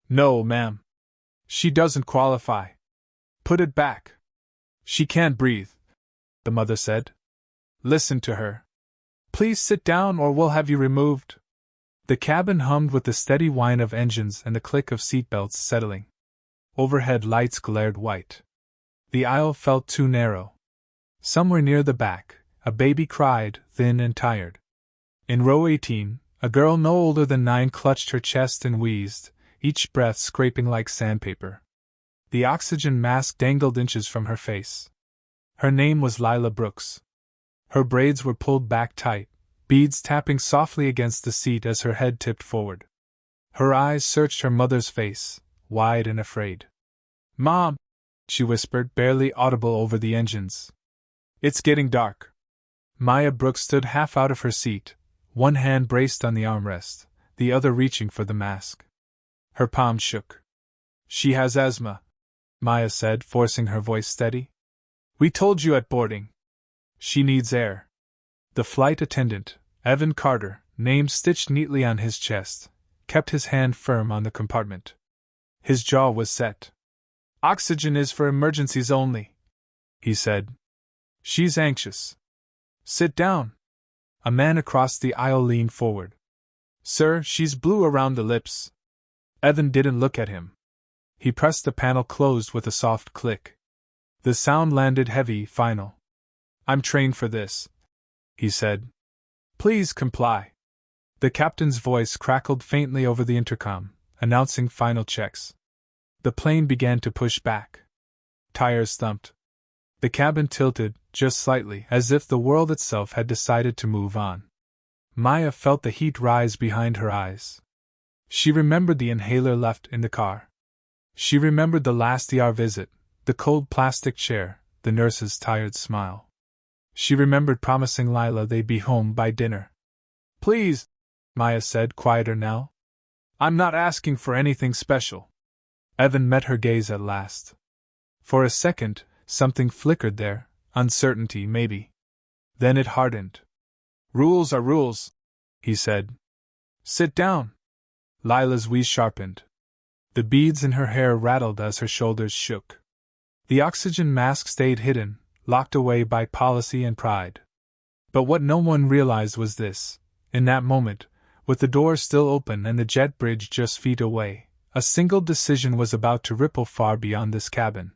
No, ma'am. She doesn't qualify. Put it back. She can't breathe, the mother said. Listen to her. Please sit down or we'll have you removed. The cabin hummed with the steady whine of engines and the click of seatbelts settling. Overhead lights glared white. The aisle felt too narrow. Somewhere near the back, a baby cried, thin and tired. In row 18, a girl no older than 9 clutched her chest and wheezed, each breath scraping like sandpaper. The oxygen mask dangled inches from her face. Her name was Lila Brooks. Her braids were pulled back tight, beads tapping softly against the seat as her head tipped forward. Her eyes searched her mother's face, wide and afraid. "Mom," she whispered, barely audible over the engines. "It's getting dark." Maya Brooks stood half out of her seat, one hand braced on the armrest, the other reaching for the mask. Her palm shook. "She has asthma," Maya said, forcing her voice steady. "We told you at boarding. She needs air." The flight attendant, Evan Carter, name stitched neatly on his chest, kept his hand firm on the compartment. His jaw was set. "Oxygen is for emergencies only," he said. "She's anxious." "Sit down." A man across the aisle leaned forward. "Sir, she's blue around the lips." Evan didn't look at him. He pressed the panel closed with a soft click. The sound landed heavy, final. "I'm trained for this," he said. "Please comply." The captain's voice crackled faintly over the intercom, announcing final checks. The plane began to push back. Tires thumped. The cabin tilted, just slightly, as if the world itself had decided to move on. Maya felt the heat rise behind her eyes. She remembered the inhaler left in the car. She remembered the last ER visit, the cold plastic chair, the nurse's tired smile. She remembered promising Lila they'd be home by dinner. "Please," Maya said, quieter now. "I'm not asking for anything special." Evan met her gaze at last. For a second, something flickered there, uncertainty maybe. Then it hardened. "Rules are rules," he said. "Sit down." Lila's wheeze sharpened. The beads in her hair rattled as her shoulders shook. The oxygen mask stayed hidden, locked away by policy and pride. But what no one realized was this: in that moment, with the door still open and the jet bridge just feet away, a single decision was about to ripple far beyond this cabin.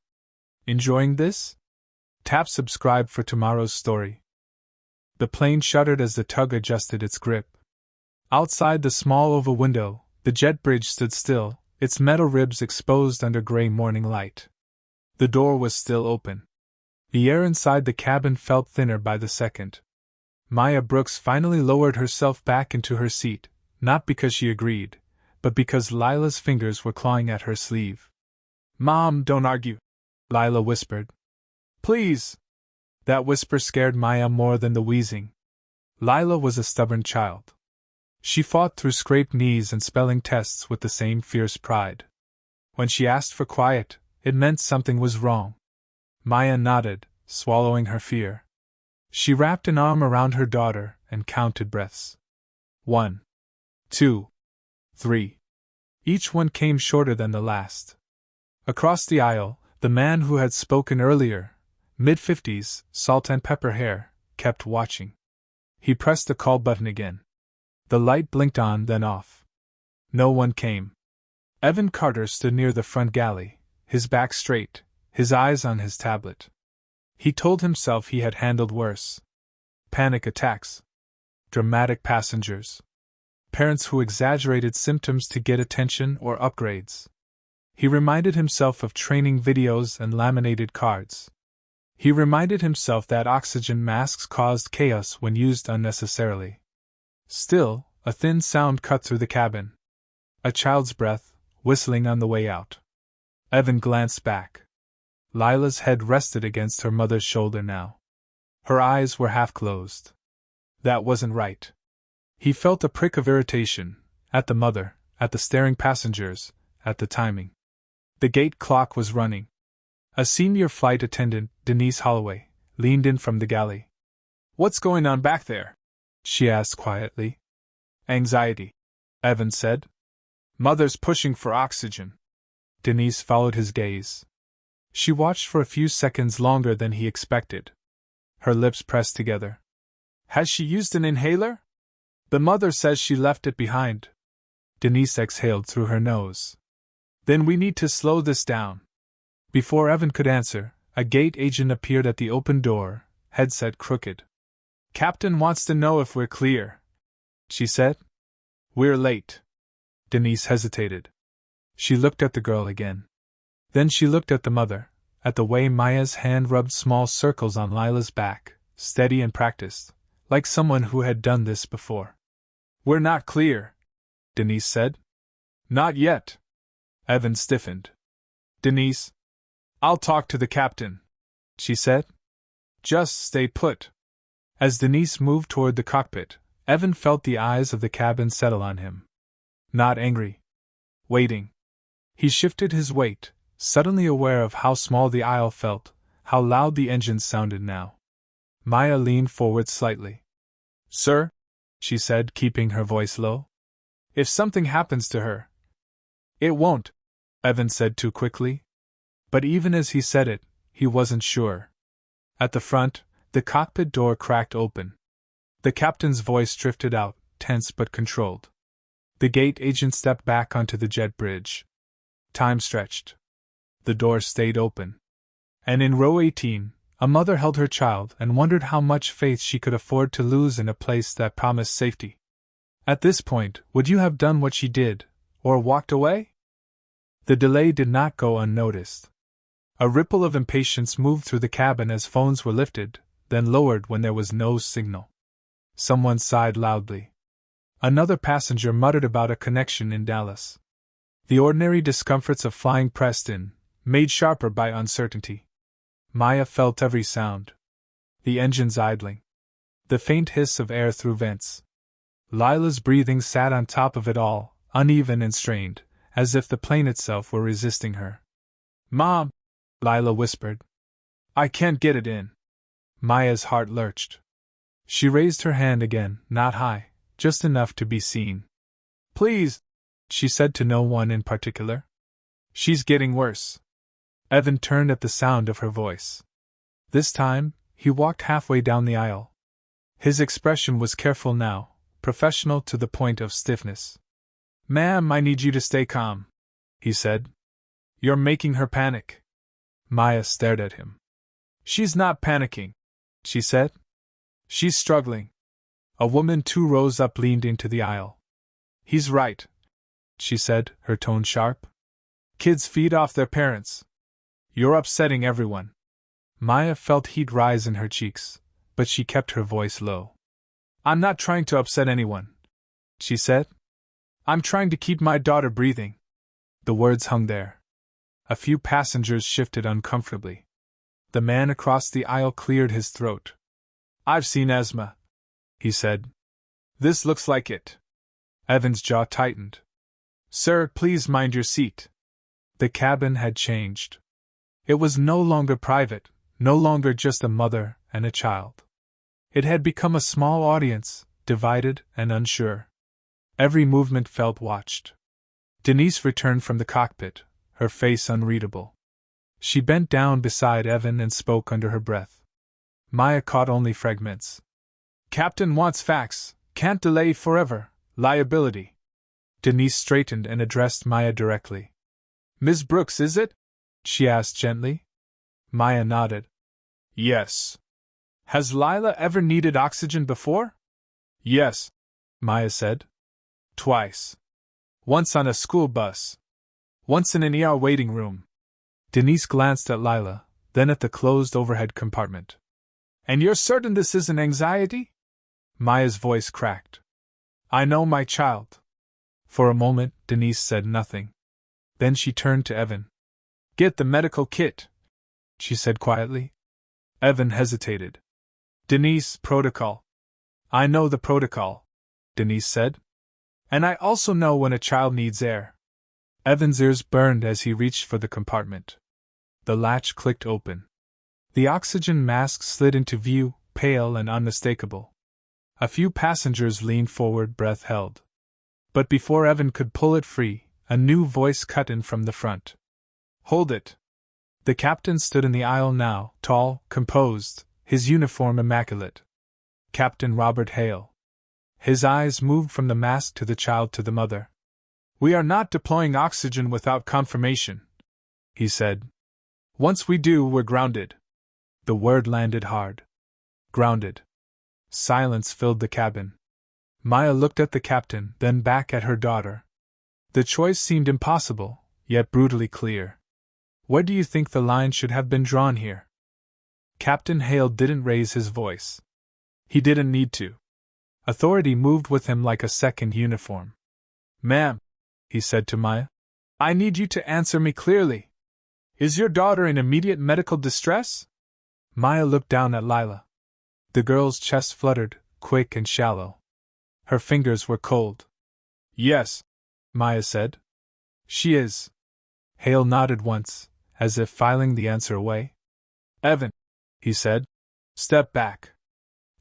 Enjoying this? Tap subscribe for tomorrow's story. The plane shuddered as the tug adjusted its grip. Outside the small oval window, the jet bridge stood still, its metal ribs exposed under gray morning light. The door was still open. The air inside the cabin felt thinner by the second. Maya Brooks finally lowered herself back into her seat, not because she agreed, but because Lila's fingers were clawing at her sleeve. "Mom, don't argue," Lila whispered. "Please." That whisper scared Maya more than the wheezing. Lila was a stubborn child. She fought through scraped knees and spelling tests with the same fierce pride. When she asked for quiet, it meant something was wrong. Maya nodded, swallowing her fear. She wrapped an arm around her daughter and counted breaths. 1, 2, 3. Each one came shorter than the last. Across the aisle, the man who had spoken earlier, mid-50s, salt and pepper hair, kept watching. He pressed the call button again. The light blinked on, then off. No one came. Evan Carter stood near the front galley, his back straight, his eyes on his tablet. He told himself he had handled worse. Panic attacks. Dramatic passengers. Parents who exaggerated symptoms to get attention or upgrades. He reminded himself of training videos and laminated cards. He reminded himself that oxygen masks caused chaos when used unnecessarily. Still, a thin sound cut through the cabin. A child's breath, whistling on the way out. Evan glanced back. Lila's head rested against her mother's shoulder now. Her eyes were half closed. That wasn't right. He felt a prick of irritation, at the mother, at the staring passengers, at the timing. The gate clock was running. A senior flight attendant, Denise Holloway, leaned in from the galley. "What's going on back there?" she asked quietly. "Anxiety," Evan said. Mother's pushing for oxygen. Denise followed his gaze. She watched for a few seconds longer than he expected. Her lips pressed together. Has she used an inhaler? The mother says she left it behind. Denise exhaled through her nose. Then we need to slow this down. Before Evan could answer, a gate agent appeared at the open door, headset crooked. Captain wants to know if we're clear, she said. We're late. Denise hesitated. She looked at the girl again. Then she looked at the mother, at the way Maya's hand rubbed small circles on Lila's back, steady and practiced, like someone who had done this before. We're not clear, Denise said. Not yet. Evan stiffened. Denise, I'll talk to the captain, she said. Just stay put. As Denise moved toward the cockpit, Evan felt the eyes of the cabin settle on him. Not angry. Waiting. He shifted his weight, suddenly aware of how small the aisle felt, how loud the engines sounded now. Maya leaned forward slightly. Sir, she said, keeping her voice low. If something happens to her. It won't, Evan said too quickly. But even as he said it, he wasn't sure. At the front, the cockpit door cracked open. The captain's voice drifted out, tense but controlled. The gate agent stepped back onto the jet bridge. Time stretched. The door stayed open. And in row 18, a mother held her child and wondered how much faith she could afford to lose in a place that promised safety. At this point, would you have done what she did, or walked away? The delay did not go unnoticed. A ripple of impatience moved through the cabin as phones were lifted, then lowered when there was no signal. Someone sighed loudly. Another passenger muttered about a connection in Dallas. The ordinary discomforts of flying pressed in, made sharper by uncertainty. Maya felt every sound. The engines idling. The faint hiss of air through vents. Lila's breathing sat on top of it all, uneven and strained, as if the plane itself were resisting her. Mom, Lila whispered. I can't get it in. Maya's heart lurched. She raised her hand again, not high, just enough to be seen. Please, she said to no one in particular. She's getting worse. Evan turned at the sound of her voice. This time, he walked halfway down the aisle. His expression was careful now, professional to the point of stiffness. Ma'am, I need you to stay calm, he said. You're making her panic. Maya stared at him. She's not panicking, she said. She's struggling. A woman 2 rows up leaned into the aisle. He's right, she said, her tone sharp. Kids feed off their parents. You're upsetting everyone. Maya felt heat rise in her cheeks, but she kept her voice low. I'm not trying to upset anyone, she said. I'm trying to keep my daughter breathing. The words hung there. A few passengers shifted uncomfortably. The man across the aisle cleared his throat. I've seen asthma, he said. This looks like it. Evan's jaw tightened. Sir, please mind your seat. The cabin had changed. It was no longer private, no longer just a mother and a child. It had become a small audience, divided and unsure. Every movement felt watched. Denise returned from the cockpit, her face unreadable. She bent down beside Evan and spoke under her breath. Maya caught only fragments. Captain wants facts, can't delay forever, liability. Denise straightened and addressed Maya directly. Ms. Brooks, is it? She asked gently. Maya nodded. Yes. Has Lila ever needed oxygen before? Yes, Maya said. Twice. Once on a school bus. Once in an ER waiting room. Denise glanced at Lila, then at the closed overhead compartment. And you're certain this isn't anxiety? Maya's voice cracked. I know my child. For a moment, Denise said nothing. Then she turned to Evan. Get the medical kit, she said quietly. Evan hesitated. Denise, protocol. I know the protocol, Denise said. And I also know when a child needs air. Evan's ears burned as he reached for the compartment. The latch clicked open. The oxygen mask slid into view, pale and unmistakable. A few passengers leaned forward, breath held. But before Evan could pull it free, A new voice cut in from the front. Hold it! The captain stood in the aisle now, tall, composed, his uniform immaculate. Captain Robert Hale. His eyes moved from the mask to the child to the mother. We are not deploying oxygen without confirmation, he said. Once we do, we're grounded. The word landed hard. Grounded. Silence filled the cabin. Maya looked at the captain, then back at her daughter. The choice seemed impossible, yet brutally clear. Where do you think the line should have been drawn here? Captain Hale didn't raise his voice. He didn't need to. Authority moved with him like a second uniform. Ma'am, he said to Maya, I need you to answer me clearly. Is your daughter in immediate medical distress? Maya looked down at Lila. The girl's chest fluttered, quick and shallow. Her fingers were cold. Yes, Maya said. She is. Hale nodded once, as if filing the answer away. Evan, he said, step back.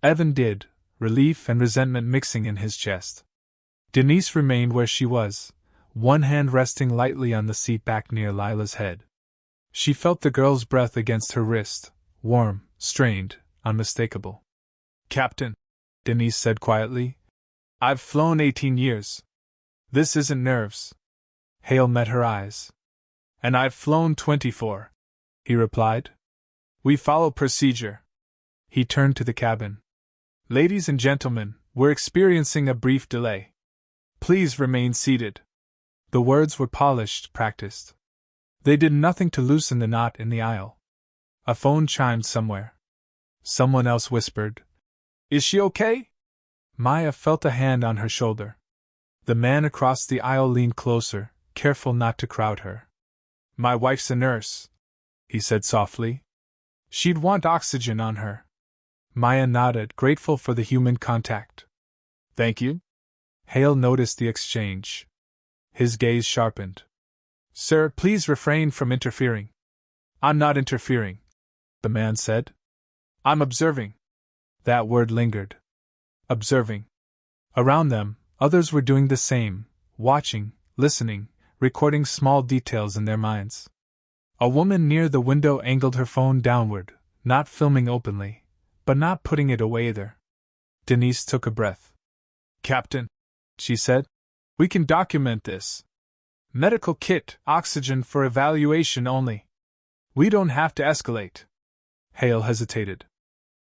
Evan did, relief and resentment mixing in his chest. Denise remained where she was, one hand resting lightly on the seat back near Lila's head. She felt the girl's breath against her wrist, warm, strained, unmistakable. Captain, Denise said quietly, I've flown 18 years. This isn't nerves. Hale met her eyes. And I've flown 24, he replied. We follow procedure. He turned to the cabin. Ladies and gentlemen, we're experiencing a brief delay. Please remain seated. The words were polished, practiced. They did nothing to loosen the knot in the aisle. A phone chimed somewhere. Someone else whispered, Is she okay? Maya felt a hand on her shoulder. The man across the aisle leaned closer, careful not to crowd her. My wife's a nurse, he said softly. She'd want oxygen on her. Maya nodded, grateful for the human contact. Thank you? Hale noticed the exchange. His gaze sharpened. Sir, please refrain from interfering. I'm not interfering, the man said. I'm observing. That word lingered. Observing. Around them, others were doing the same, watching, listening, recording small details in their minds. A woman near the window angled her phone downward, not filming openly, but not putting it away either. Denise took a breath. Captain, she said, we can document this. Medical kit, oxygen for evaluation only. We don't have to escalate. Hale hesitated.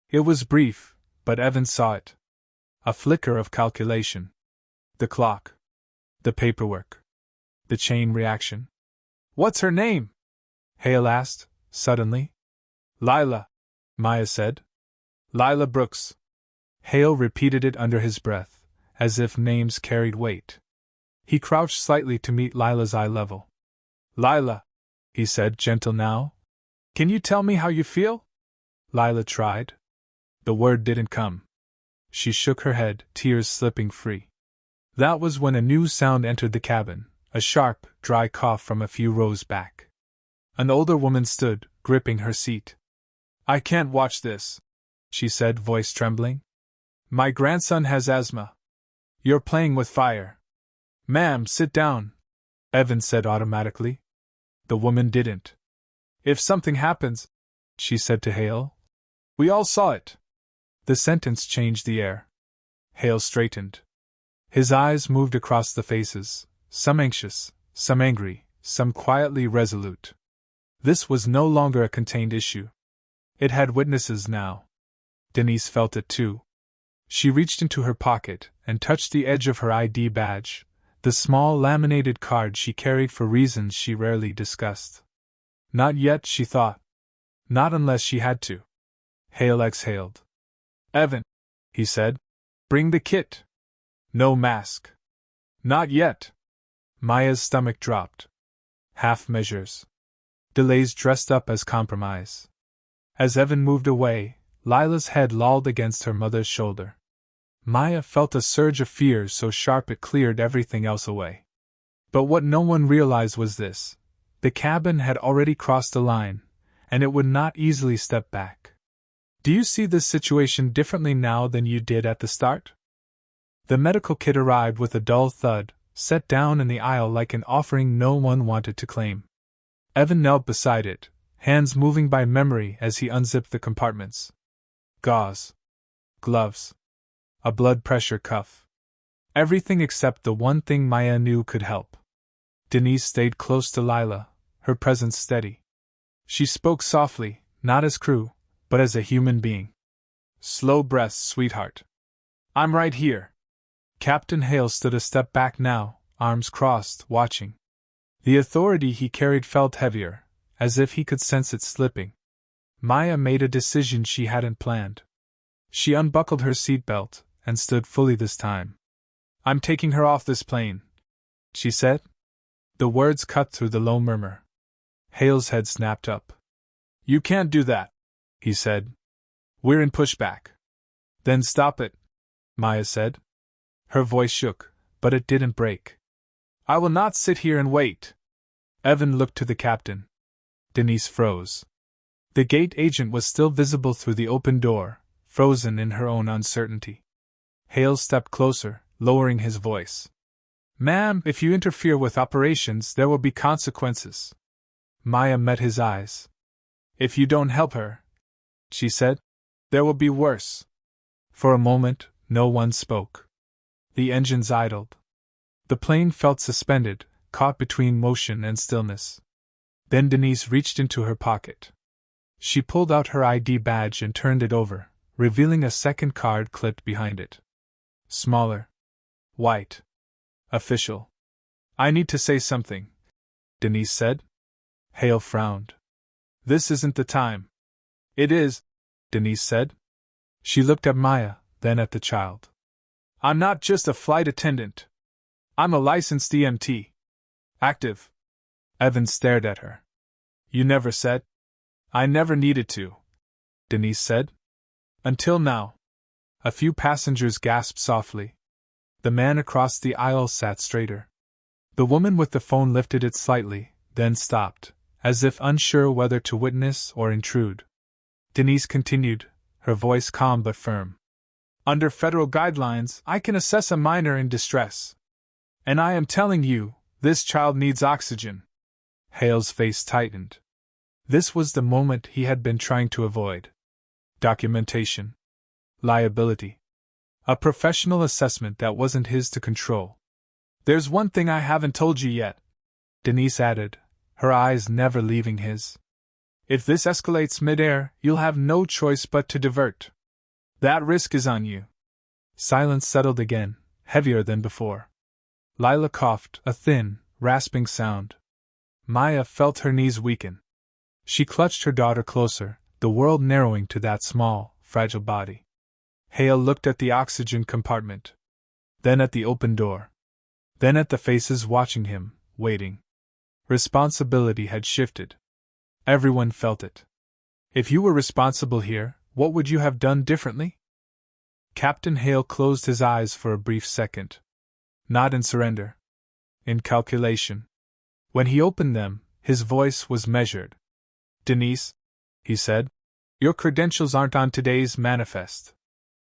It was brief, but Evans saw it. A flicker of calculation. The clock. The paperwork. The chain reaction. What's her name? Hale asked, suddenly. Lila, Maya said. Lila Brooks. Hale repeated it under his breath, as if names carried weight. He crouched slightly to meet Lila's eye level. Lila, he said, gentle now. Can you tell me how you feel? Lila tried. The word didn't come. She shook her head, tears slipping free. That was when a new sound entered the cabin, a sharp, dry cough from a few rows back. An older woman stood, gripping her seat. I can't watch this, she said, voice trembling. My grandson has asthma. You're playing with fire. Ma'am, sit down, Evans said automatically. The woman didn't. If something happens, she said to Hale. We all saw it. The sentence changed the air. Hale straightened. His eyes moved across the faces, some anxious, some angry, some quietly resolute. This was no longer a contained issue. It had witnesses now. Denise felt it too. She reached into her pocket and touched the edge of her ID badge, the small laminated card she carried for reasons she rarely discussed. Not yet, she thought. Not unless she had to. Hale exhaled. Evan, he said, bring the kit. No mask. Not yet. Maya's stomach dropped. Half measures. Delays dressed up as compromise. As Evan moved away, Lila's head lolled against her mother's shoulder. Maya felt a surge of fear so sharp it cleared everything else away. But what no one realized was this. The cabin had already crossed the line, and it would not easily step back. Do you see this situation differently now than you did at the start? The medical kit arrived with a dull thud, set down in the aisle like an offering no one wanted to claim. Evan knelt beside it, hands moving by memory as he unzipped the compartments. Gauze. Gloves. A blood pressure cuff. Everything except the one thing Maya knew could help. Denise stayed close to Lila, her presence steady. She spoke softly, not as crew, but as a human being. Slow breaths, sweetheart. I'm right here. Captain Hale stood a step back now, arms crossed, watching. The authority he carried felt heavier, as if he could sense it slipping. Maya made a decision she hadn't planned. She unbuckled her seatbelt and stood fully this time. I'm taking her off this plane, she said. The words cut through the low murmur. Hale's head snapped up. You can't do that, he said. We're in pushback. Then stop it, Maya said. Her voice shook, but it didn't break. I will not sit here and wait. Evan looked to the captain. Denise froze. The gate agent was still visible through the open door, frozen in her own uncertainty. Hale stepped closer, lowering his voice. Ma'am, if you interfere with operations, there will be consequences. Maya met his eyes. If you don't help her, she said, there will be worse. For a moment, no one spoke. The engines idled. The plane felt suspended, caught between motion and stillness. Then Denise reached into her pocket. She pulled out her ID badge and turned it over, revealing a second card clipped behind it. Smaller. White. Official. I need to say something, Denise said. Hale frowned. This isn't the time. It is, Denise said. She looked at Maya, then at the child. I'm not just a flight attendant. I'm a licensed EMT. Active. Evan stared at her. You never said? I never needed to, Denise said. Until now. A few passengers gasped softly. The man across the aisle sat straighter. The woman with the phone lifted it slightly, then stopped, as if unsure whether to witness or intrude. Denise continued, her voice calm but firm. Under federal guidelines, I can assess a minor in distress. And I am telling you, this child needs oxygen. Hale's face tightened. This was the moment he had been trying to avoid. Documentation. Liability. A professional assessment that wasn't his to control. There's one thing I haven't told you yet, Denise added, her eyes never leaving his. If this escalates midair, you'll have no choice but to divert. That risk is on you. Silence settled again, heavier than before. Lila coughed, a thin, rasping sound. Maya felt her knees weaken. She clutched her daughter closer, the world narrowing to that small, fragile body. Hale looked at the oxygen compartment. Then at the open door. Then at the faces watching him, waiting. Responsibility had shifted. Everyone felt it. If you were responsible here, what would you have done differently? Captain Hale closed his eyes for a brief second. Not in surrender. In calculation. When he opened them, his voice was measured. Denise, he said, your credentials aren't on today's manifest.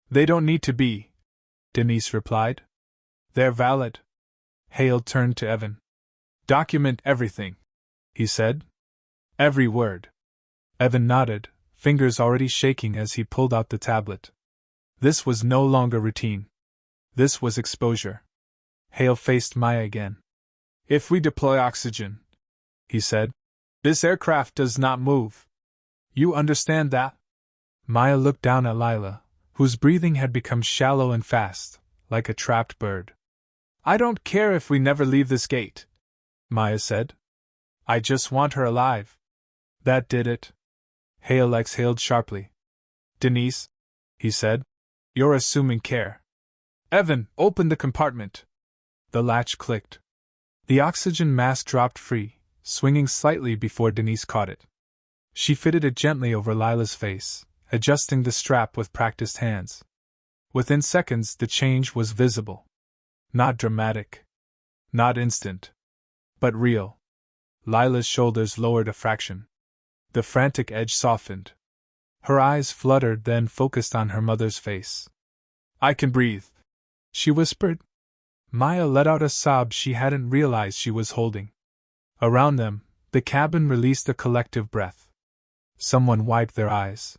They don't need to be, Denise replied. They're valid. Hale turned to Evan. Document everything, he said. Every word. Evan nodded, fingers already shaking as he pulled out the tablet. This was no longer routine. This was exposure. Hale faced Maya again. If we deploy oxygen, he said, this aircraft does not move. You understand that? Maya looked down at Lila, whose breathing had become shallow and fast, like a trapped bird. I don't care if we never leave this gate, Maya said. I just want her alive. That did it. Hale exhaled sharply. Denise, he said, you're assuming care. Evan, open the compartment. The latch clicked. The oxygen mask dropped free, swinging slightly before Denise caught it. She fitted it gently over Lila's face, adjusting the strap with practiced hands. Within seconds, the change was visible. Not dramatic. Not instant. But real. Lila's shoulders lowered a fraction. The frantic edge softened. Her eyes fluttered, then focused on her mother's face. I can breathe, she whispered. Maya let out a sob she hadn't realized she was holding. Around them, the cabin released a collective breath. Someone wiped their eyes.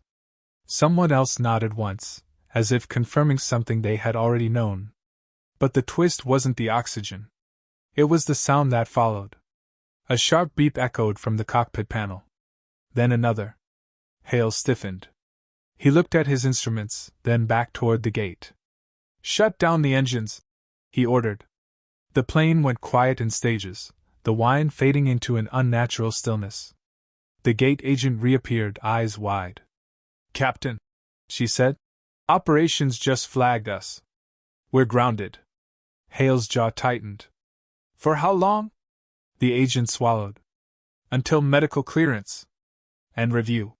Someone else nodded once, as if confirming something they had already known. But the twist wasn't the oxygen. It was the sound that followed. A sharp beep echoed from the cockpit panel. Then another. Hale stiffened. He looked at his instruments, then back toward the gate. "Shut down the engines," he ordered. The plane went quiet in stages, the whine fading into an unnatural stillness. The gate agent reappeared, eyes wide. "Captain," she said, "operations just flagged us. We're grounded." Hale's jaw tightened. "For how long?" The agent swallowed. "Until medical clearance. And review."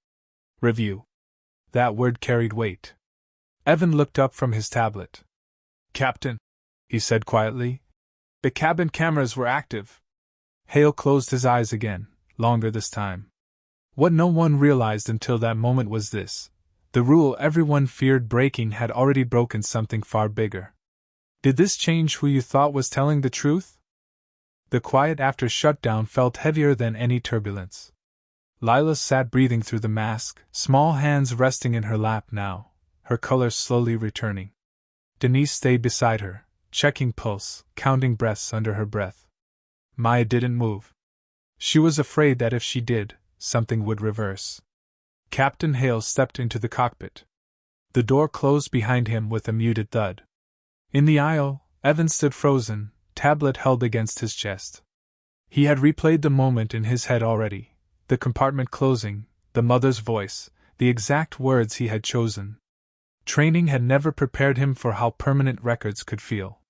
Review. That word carried weight. Evan looked up from his tablet. "Captain," he said quietly, "the cabin cameras were active." Hale closed his eyes again, longer this time. What no one realized until that moment was this: the rule everyone feared breaking had already broken something far bigger. Did this change who you thought was telling the truth? The quiet after shutdown felt heavier than any turbulence. Lila sat breathing through the mask, small hands resting in her lap now, her color slowly returning. Denise stayed beside her, checking pulse, counting breaths under her breath. Maya didn't move. She was afraid that if she did, something would reverse. Captain Hale stepped into the cockpit. The door closed behind him with a muted thud. In the aisle, Evan stood frozen, tablet held against his chest. He had replayed the moment in his head already. The compartment closing, the mother's voice, the exact words he had chosen. Training had never prepared him for how permanent records could feel.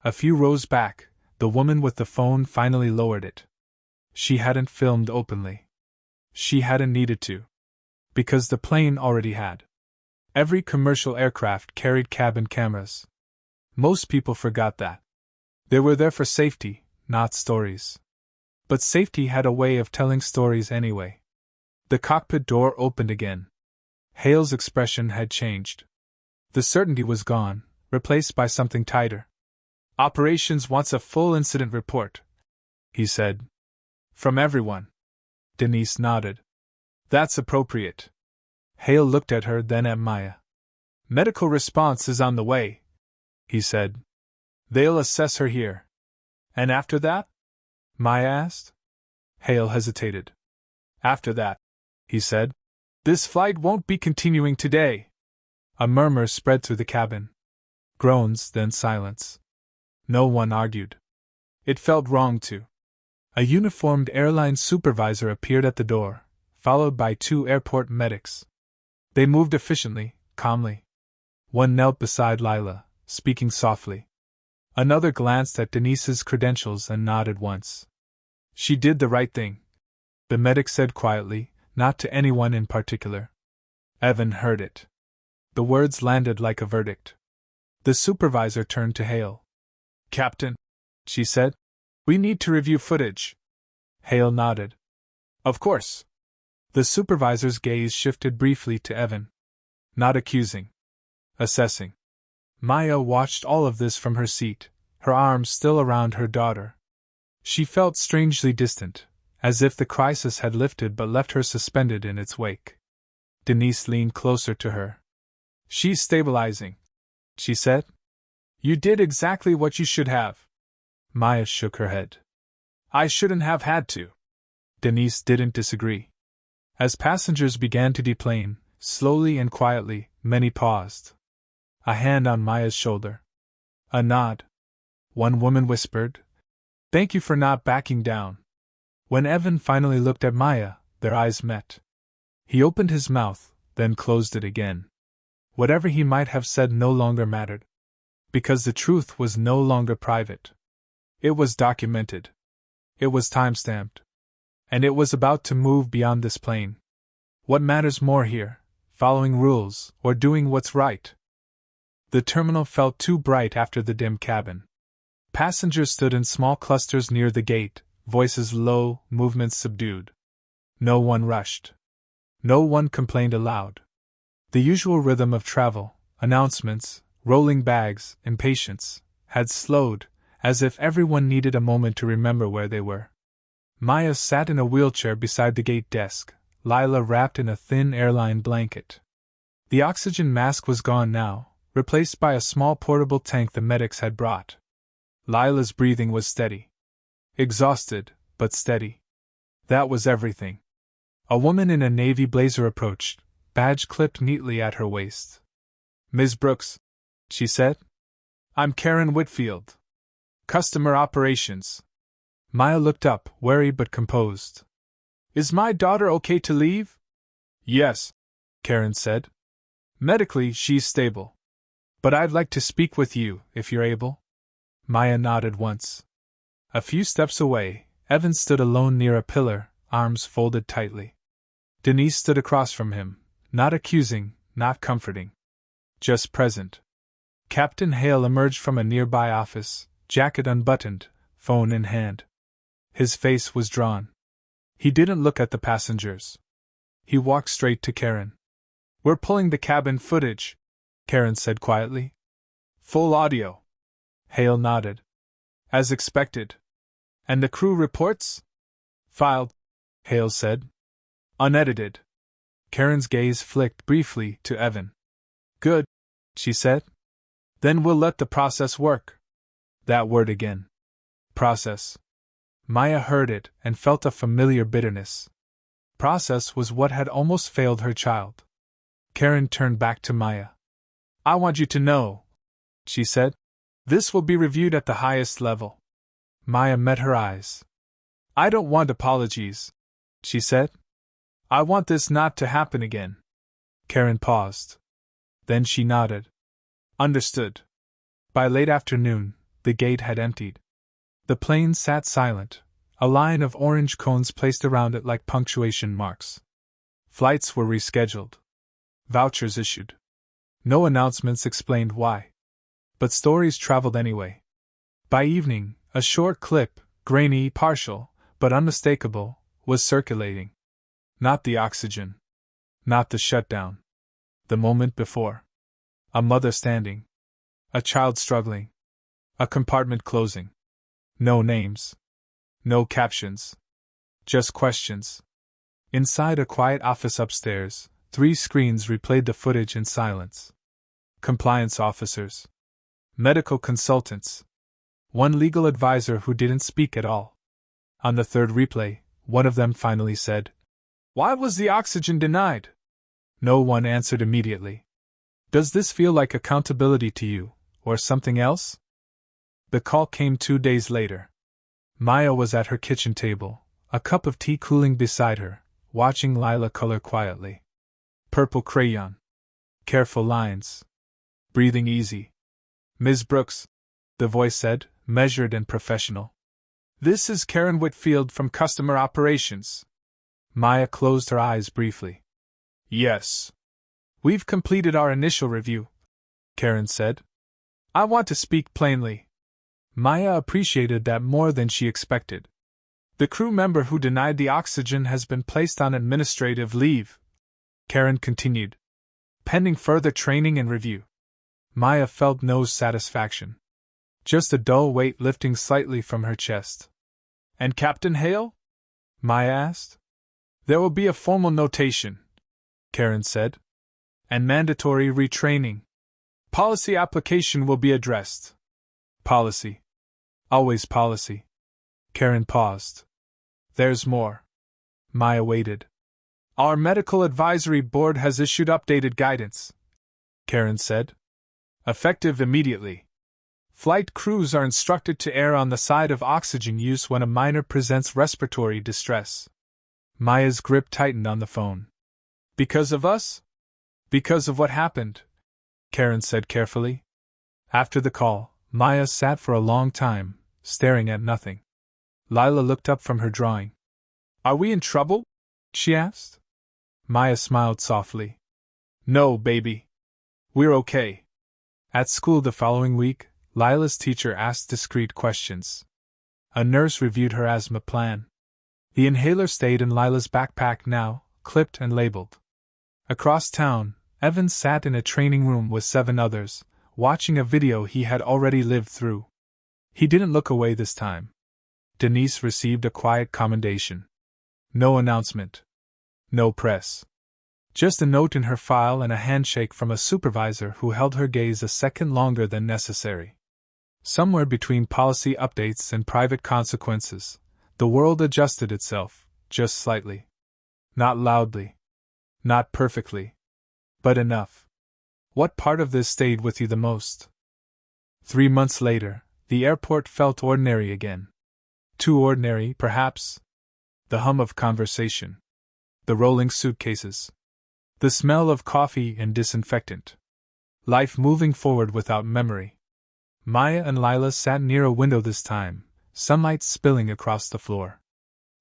A few rows back, the woman with the phone finally lowered it. She hadn't filmed openly. She hadn't needed to. Because the plane already had. Every commercial aircraft carried cabin cameras. Most people forgot that. They were there for safety, not stories. But safety had a way of telling stories anyway. The cockpit door opened again. Hale's expression had changed. The certainty was gone, replaced by something tighter. "Operations wants a full incident report," he said. "From everyone." Denise nodded. "That's appropriate." Hale looked at her, then at Maya. "Medical response is on the way," he said. "They'll assess her here." "And after that?" Maya asked. Hale hesitated. "After that," he said, "this flight won't be continuing today." A murmur spread through the cabin. Groans, then silence. No one argued. It felt wrong to. A uniformed airline supervisor appeared at the door, followed by 2 airport medics. They moved efficiently, calmly. One knelt beside Lila, speaking softly. Another glanced at Denise's credentials and nodded once. "She did the right thing," the medic said quietly, not to anyone in particular. Evan heard it. The words landed like a verdict. The supervisor turned to Hale. "Captain," she said, "we need to review footage." Hale nodded. "Of course." The supervisor's gaze shifted briefly to Evan. Not accusing. Assessing. Maya watched all of this from her seat, her arms still around her daughter. She felt strangely distant, as if the crisis had lifted but left her suspended in its wake. Denise leaned closer to her. "She's stabilizing," she said. "You did exactly what you should have." Maya shook her head. "I shouldn't have had to." Denise didn't disagree. As passengers began to deplane, slowly and quietly, many paused. A hand on Maya's shoulder. A nod. One woman whispered, "Thank you for not backing down." When Evan finally looked at Maya, their eyes met. He opened his mouth, then closed it again. Whatever he might have said no longer mattered. Because the truth was no longer private. It was documented. It was time-stamped. And it was about to move beyond this plane. What matters more here, following rules, or doing what's right? The terminal felt too bright after the dim cabin. Passengers stood in small clusters near the gate, voices low, movements subdued. No one rushed. No one complained aloud. The usual rhythm of travel, announcements, rolling bags, impatience, had slowed, as if everyone needed a moment to remember where they were. Maya sat in a wheelchair beside the gate desk, Lila wrapped in a thin airline blanket. The oxygen mask was gone now, replaced by a small portable tank the medics had brought. Lila's breathing was steady. Exhausted, but steady. That was everything. A woman in a navy blazer approached, badge clipped neatly at her waist. "Ms. Brooks," she said. "I'm Karen Whitfield. Customer Operations." Maya looked up, wary but composed. "Is my daughter okay to leave?" "Yes," Karen said. "Medically, she's stable. But I'd like to speak with you, if you're able." Maya nodded once. A few steps away, Evan stood alone near a pillar, arms folded tightly. Denise stood across from him, not accusing, not comforting. Just present. Captain Hale emerged from a nearby office, jacket unbuttoned, phone in hand. His face was drawn. He didn't look at the passengers. He walked straight to Karen. "We're pulling the cabin footage," Karen said quietly. "Full audio." Hale nodded. "As expected. And the crew reports?" "Filed," Hale said. "Unedited." Karen's gaze flicked briefly to Evan. "Good," she said. "Then we'll let the process work." That word again. Process. Maya heard it and felt a familiar bitterness. Process was what had almost failed her child. Karen turned back to Maya. "I want you to know," she said. "This will be reviewed at the highest level." Maya met her eyes. "I don't want apologies," she said. "I want this not to happen again." Karen paused. Then she nodded. "Understood." By late afternoon, the gate had emptied. The plane sat silent, a line of orange cones placed around it like punctuation marks. Flights were rescheduled. Vouchers issued. No announcements explained why. But stories traveled anyway. By evening, a short clip, grainy, partial, but unmistakable, was circulating. Not the oxygen. Not the shutdown. The moment before. A mother standing. A child struggling. A compartment closing. No names. No captions. Just questions. Inside a quiet office upstairs, 3 screens replayed the footage in silence. Compliance officers. Medical consultants. One legal advisor who didn't speak at all. On the 3rd replay, one of them finally said, "Why was the oxygen denied?" No one answered immediately. "Does this feel like accountability to you, or something else?" The call came 2 days later. Maya was at her kitchen table, a cup of tea cooling beside her, watching Lila color quietly. Purple crayon. Careful lines. Breathing easy. "Ms. Brooks," the voice said, measured and professional. "This is Karen Whitfield from Customer Operations." Maya closed her eyes briefly. "Yes. We've completed our initial review," Karen said. "I want to speak plainly." Maya appreciated that more than she expected. "The crew member who denied the oxygen has been placed on administrative leave," Karen continued, "pending further training and review." Maya felt no satisfaction. Just a dull weight lifting slightly from her chest. "And Captain Hale?" Maya asked. "There will be a formal notation," Karen said. "And mandatory retraining. Policy application will be addressed." Policy. Always policy. Karen paused. "There's more." Maya waited. "Our medical advisory board has issued updated guidance," Karen said. "Effective immediately. Flight crews are instructed to err on the side of oxygen use when a minor presents respiratory distress." Maya's grip tightened on the phone. "Because of us?" "Because of what happened," Karen said carefully. After the call, Maya sat for a long time, staring at nothing. Lila looked up from her drawing. "Are we in trouble?" she asked. Maya smiled softly. "No, baby. We're okay." At school the following week, Lila's teacher asked discreet questions. A nurse reviewed her asthma plan. The inhaler stayed in Lila's backpack now, clipped and labeled. Across town, Evan sat in a training room with 7 others, watching a video he had already lived through. He didn't look away this time. Denise received a quiet commendation. No announcement. No press. Just a note in her file and a handshake from a supervisor who held her gaze a second longer than necessary. Somewhere between policy updates and private consequences, the world adjusted itself, just slightly. Not loudly. Not perfectly. But enough. What part of this stayed with you the most? 3 months later, the airport felt ordinary again. Too ordinary, perhaps. The hum of conversation. The rolling suitcases. The smell of coffee and disinfectant. Life moving forward without memory. Maya and Lila sat near a window this time, sunlight spilling across the floor.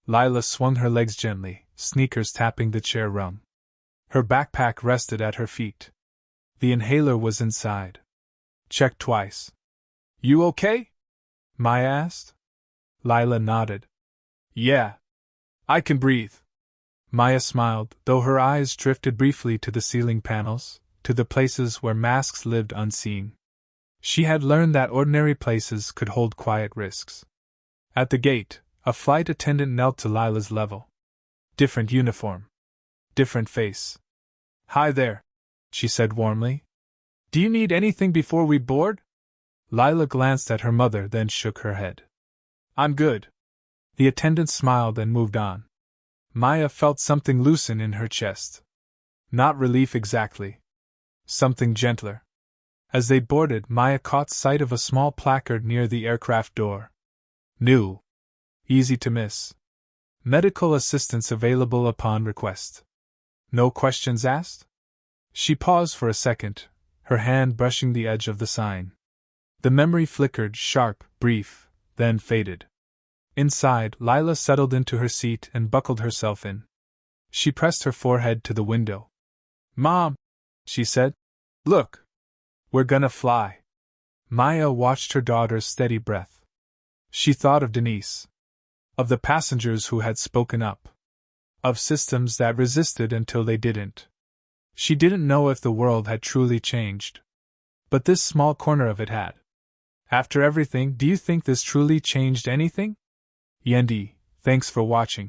Lila swung her legs gently, sneakers tapping the chair rung. Her backpack rested at her feet. The inhaler was inside. Checked twice. You okay? Maya asked. Lila nodded. Yeah. I can breathe. Maya smiled, though her eyes drifted briefly to the ceiling panels, to the places where masks lived unseen. She had learned that ordinary places could hold quiet risks. At the gate, a flight attendant knelt to Lila's level. Different uniform. Different face. Hi there, she said warmly. Do you need anything before we board? Lila glanced at her mother, then shook her head. I'm good. The attendant smiled and moved on. Maya felt something loosen in her chest. Not relief exactly. Something gentler. As they boarded, Maya caught sight of a small placard near the aircraft door. New. Easy to miss. Medical assistance available upon request. No questions asked? She paused for a second, her hand brushing the edge of the sign. The memory flickered, sharp, brief, then faded. Inside, Lila settled into her seat and buckled herself in. She pressed her forehead to the window. Mom, she said. Look. We're gonna fly. Maya watched her daughter's steady breath. She thought of Denise. Of the passengers who had spoken up. Of systems that resisted until they didn't. She didn't know if the world had truly changed. But this small corner of it had. After everything, do you think this truly changed anything? Yendi, thanks for watching.